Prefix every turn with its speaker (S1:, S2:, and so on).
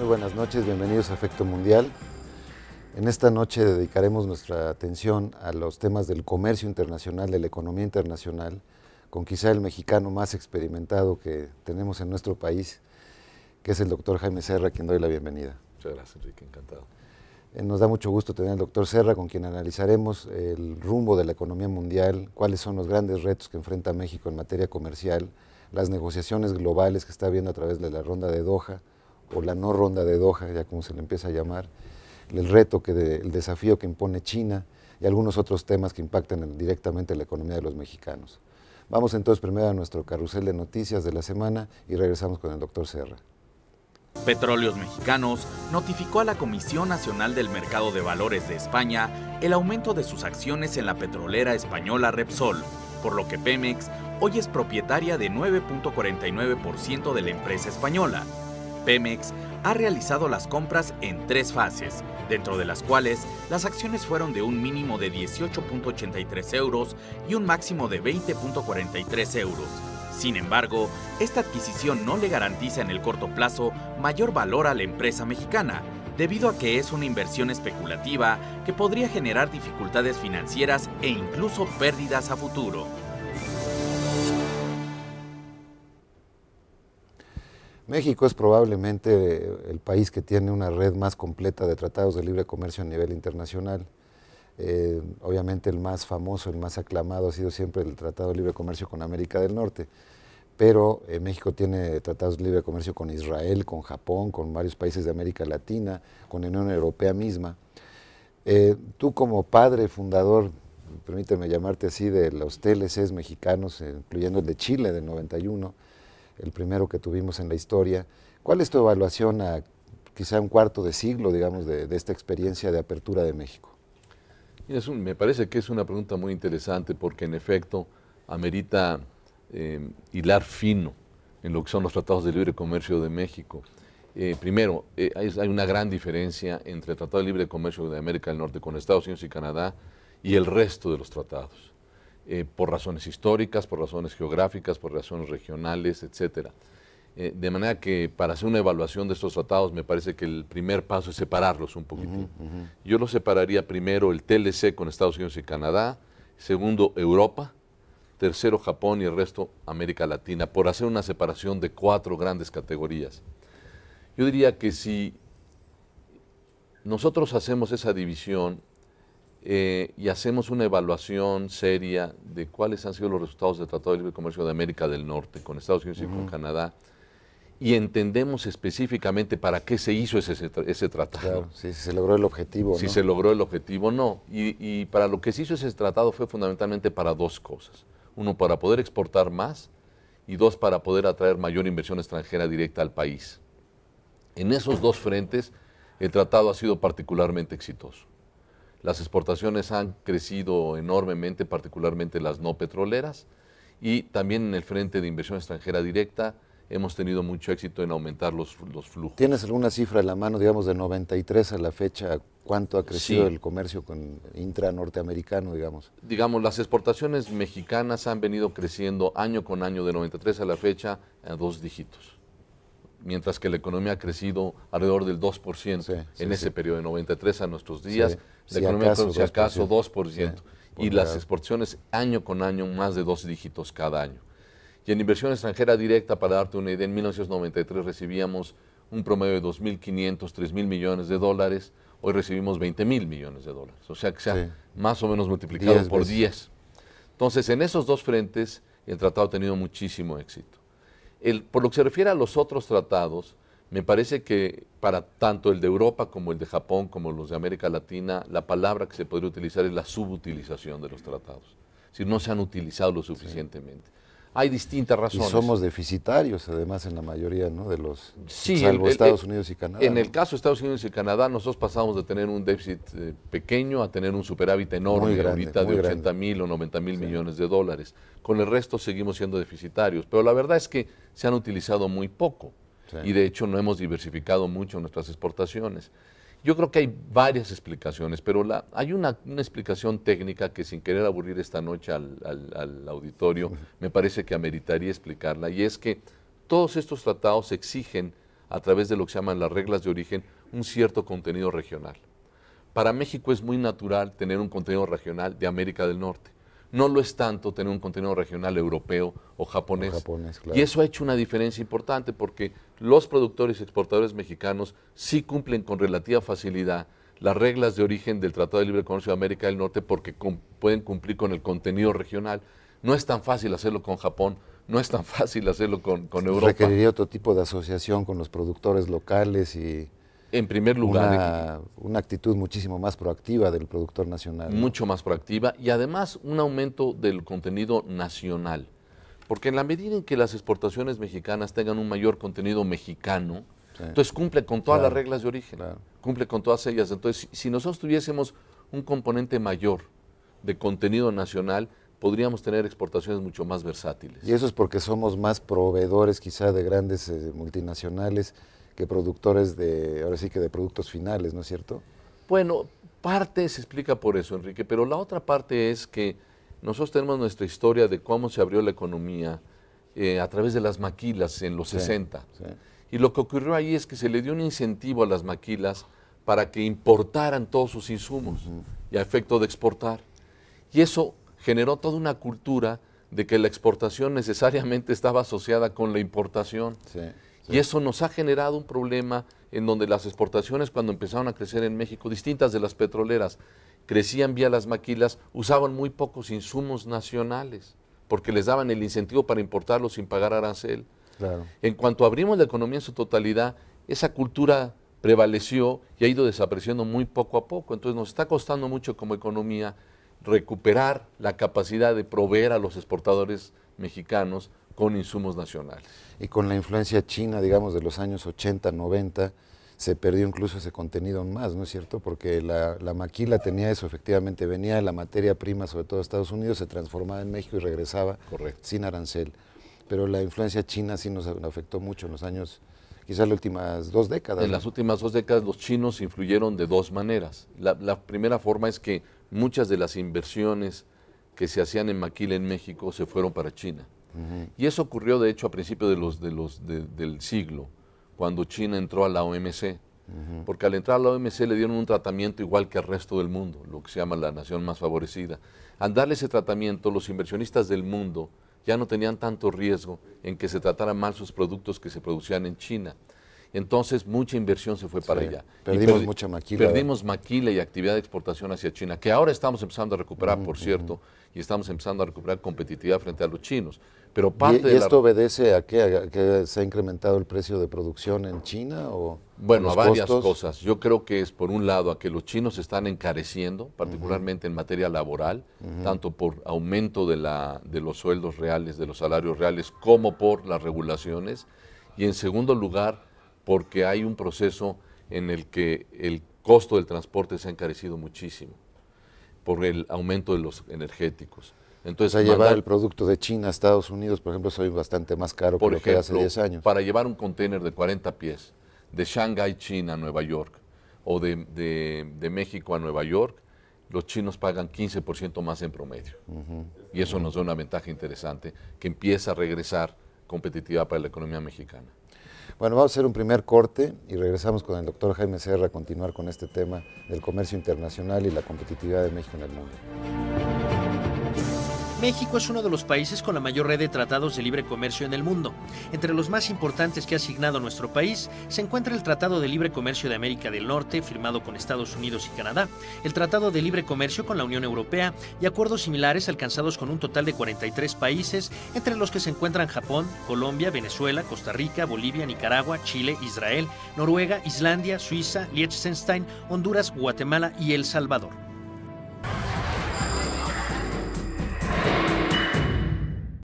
S1: buenas noches, bienvenidos a Efecto Mundial. En esta noche dedicaremos nuestra atención a los temas del comercio internacional, de la economía internacional, con quizá el mexicano más experimentado que tenemos en nuestro país, que es el doctor Jaime Serra, a quien doy la bienvenida.
S2: Muchas gracias, Enrique, encantado.
S1: Nos da mucho gusto tener al doctor Serra, con quien analizaremos el rumbo de la economía mundial, cuáles son los grandes retos que enfrenta México en materia comercial, las negociaciones globales que está habiendo a través de la ronda de Doha, o la no ronda de Doha, ya como se le empieza a llamar, el reto, el desafío que impone China y algunos otros temas que impactan directamente la economía de los mexicanos. Vamos entonces primero a nuestro carrusel de noticias de la semana y regresamos con el doctor Serra.
S3: Petróleos Mexicanos notificó a la Comisión Nacional del Mercado de Valores de España el aumento de sus acciones en la petrolera española Repsol, por lo que Pemex hoy es propietaria de 9.49% de la empresa española. Pemex ha realizado las compras en 3 fases, dentro de las cuales las acciones fueron de un mínimo de 18.83 euros y un máximo de 20.43 euros. Sin embargo, esta adquisición no le garantiza en el corto plazo mayor valor a la empresa mexicana, debido a que es una inversión especulativa que podría generar dificultades financieras e incluso pérdidas a futuro.
S1: México es probablemente el país que tiene una red más completa de tratados de libre comercio a nivel internacional. Obviamente el más famoso, el más aclamado ha sido siempre el Tratado de Libre Comercio con América del Norte, pero México tiene tratados de libre comercio con Israel, con Japón, con varios países de América Latina, con la Unión Europea misma. Tú como padre fundador, permíteme llamarte así, de los TLCs mexicanos, incluyendo el de Chile del 91, el primero que tuvimos en la historia, ¿cuál es tu evaluación a quizá un cuarto de siglo, digamos, de esta experiencia de apertura de México?
S2: Me parece que es una pregunta muy interesante porque en efecto amerita hilar fino en lo que son los tratados de libre comercio de México. Primero, hay una gran diferencia entre el Tratado de Libre Comercio de América del Norte con Estados Unidos y Canadá y el resto de los tratados, por razones históricas, por razones geográficas, por razones regionales, etcétera. De manera que para hacer una evaluación de estos tratados me parece que el primer paso es separarlos un poquitín. Yo los separaría primero el TLC con Estados Unidos y Canadá, segundo Europa, tercero Japón y el resto América Latina, por hacer una separación de 4 grandes categorías. Yo diría que si nosotros hacemos esa división y hacemos una evaluación seria de cuáles han sido los resultados del Tratado de Libre Comercio de América del Norte con Estados Unidos y con Canadá, y entendemos específicamente para qué se hizo ese tratado.
S1: Claro, si se logró el objetivo,
S2: si
S1: ¿no?
S2: se logró el objetivo, no. Y para lo que se hizo ese tratado fue fundamentalmente para 2 cosas. 1, para poder exportar más, y 2, para poder atraer mayor inversión extranjera directa al país. En esos 2 frentes, el tratado ha sido particularmente exitoso. Las exportaciones han crecido enormemente, particularmente las no petroleras, y también en el frente de inversión extranjera directa hemos tenido mucho éxito en aumentar los flujos.
S1: ¿Tienes alguna cifra en la mano, digamos, de 93 a la fecha, cuánto ha crecido
S2: Sí.
S1: el comercio intra-norteamericano, digamos?
S2: Digamos, las exportaciones mexicanas han venido creciendo año con año de 93 a la fecha a 2 dígitos, mientras que la economía ha crecido alrededor del 2% en ese periodo, de 93 a nuestros días, la economía creció si acaso 2%, y las exportaciones año con año más de 2 dígitos cada año. Y en inversión extranjera directa, para darte una idea, en 1993 recibíamos un promedio de 2.500, 3.000 millones de dólares, hoy recibimos 20.000 millones de dólares, o sea que se ha más o menos multiplicado por 10. Entonces, en esos 2 frentes, el tratado ha tenido muchísimo éxito. Por lo que se refiere a los otros tratados, me parece que para tanto el de Europa como el de Japón, como los de América Latina, la palabra que se podría utilizar es la subutilización de los tratados. Es decir, no se han utilizado lo suficientemente. Hay distintas razones.
S1: Y somos deficitarios, además, en la mayoría, ¿no?, de los,
S2: sí,
S1: salvo Estados Unidos y Canadá.
S2: En el caso de Estados Unidos y Canadá, nosotros pasamos de tener un déficit pequeño a tener un superávit enorme,
S1: grande,
S2: ahorita de 80.000 o 90.000 millones de dólares. Con el resto seguimos siendo deficitarios, pero la verdad es que se han utilizado muy poco y de hecho no hemos diversificado mucho nuestras exportaciones. Yo creo que hay varias explicaciones, pero hay una explicación técnica que, sin querer aburrir esta noche al auditorio, me parece que ameritaría explicarla, y es que todos estos tratados exigen a través de lo que se llaman las reglas de origen, un cierto contenido regional. Para México es muy natural tener un contenido regional de América del Norte. No lo es tanto tener un contenido regional europeo o japonés.
S1: Claro.
S2: Y eso ha hecho una diferencia importante porque los productores y exportadores mexicanos sí cumplen con relativa facilidad las reglas de origen del Tratado de Libre Comercio de América del Norte porque pueden cumplir con el contenido regional. No es tan fácil hacerlo con Japón, no es tan fácil hacerlo con Europa.
S1: Requeriría otro tipo de asociación con los productores locales y...
S2: En primer lugar,
S1: una actitud muchísimo más proactiva del productor nacional.
S2: Mucho más proactiva y además un aumento del contenido nacional. Porque en la medida en que las exportaciones mexicanas tengan un mayor contenido mexicano, entonces cumple con todas las reglas de origen, cumple con todas ellas. Entonces, si nosotros tuviésemos un componente mayor de contenido nacional, podríamos tener exportaciones mucho más versátiles.
S1: Y eso es porque somos más proveedores quizá de grandes multinacionales que productores ahora sí que de productos finales, ¿no es cierto?
S2: Bueno, parte se explica por eso, Enrique, pero la otra parte es que nosotros tenemos nuestra historia de cómo se abrió la economía a través de las maquilas en los 60. Sí. Y lo que ocurrió ahí es que se le dio un incentivo a las maquilas para que importaran todos sus insumos y a efecto de exportar. Y eso generó toda una cultura de que la exportación necesariamente estaba asociada con la importación. Sí. Y eso nos ha generado un problema en donde las exportaciones, cuando empezaron a crecer en México, distintas de las petroleras, crecían vía las maquilas, usaban muy pocos insumos nacionales, porque les daban el incentivo para importarlos sin pagar arancel. Claro. En cuanto abrimos la economía en su totalidad, esa cultura prevaleció y ha ido desapareciendo muy poco a poco. Entonces nos está costando mucho como economía recuperar la capacidad de proveer a los exportadores mexicanos con insumos nacionales.
S1: Y con la influencia china, digamos, de los años 80, 90, se perdió incluso ese contenido más, ¿no es cierto? Porque la maquila tenía eso, efectivamente, venía de la materia prima, sobre todo de Estados Unidos, se transformaba en México y regresaba sin arancel. Pero la influencia china sí nos afectó mucho en los años, quizás las últimas 2 décadas.
S2: En las últimas 2 décadas los chinos influyeron de 2 maneras. La primera forma es que muchas de las inversiones que se hacían en maquila en México se fueron para China. Y eso ocurrió, de hecho, a principios del siglo, cuando China entró a la OMC. Porque al entrar a la OMC le dieron un tratamiento igual que al resto del mundo, lo que se llama la nación más favorecida. Al darle ese tratamiento, los inversionistas del mundo ya no tenían tanto riesgo en que se trataran mal sus productos que se producían en China. Entonces, mucha inversión se fue para allá.
S1: Perdimos mucha maquila.
S2: Perdimos maquila y actividad de exportación hacia China, que ahora estamos empezando a recuperar, por cierto, y estamos empezando a recuperar competitividad frente a los chinos. Pero parte
S1: ¿Y esto obedece a qué? ¿A que se ha incrementado el precio de producción en China?
S2: Bueno, a varias cosas. Yo creo que es, por un lado, a que los chinos están encareciendo, particularmente en materia laboral, tanto por aumento de los sueldos reales, de los salarios reales, como por las regulaciones. Y en segundo lugar, porque hay un proceso en el que el costo del transporte se ha encarecido muchísimo por el aumento de los energéticos. Entonces,
S1: llevar el producto de China a Estados Unidos, por ejemplo, es bastante más caro que lo que hace 10 años.
S2: Para llevar un container de 40 pies de Shanghái, China, a Nueva York, o de México a Nueva York, los chinos pagan 15% más en promedio. Y eso nos da una ventaja interesante que empieza a regresar competitividad para la economía mexicana.
S1: Bueno, vamos a hacer un primer corte y regresamos con el doctor Jaime Serra a continuar con este tema del comercio internacional y la competitividad de México en el mundo.
S4: México es uno de los países con la mayor red de tratados de libre comercio en el mundo. Entre los más importantes que ha asignado nuestro país se encuentra el Tratado de Libre Comercio de América del Norte, firmado con Estados Unidos y Canadá, el Tratado de Libre Comercio con la Unión Europea y acuerdos similares alcanzados con un total de 43 países, entre los que se encuentran Japón, Colombia, Venezuela, Costa Rica, Bolivia, Nicaragua, Chile, Israel, Noruega, Islandia, Suiza, Liechtenstein, Honduras, Guatemala y El Salvador.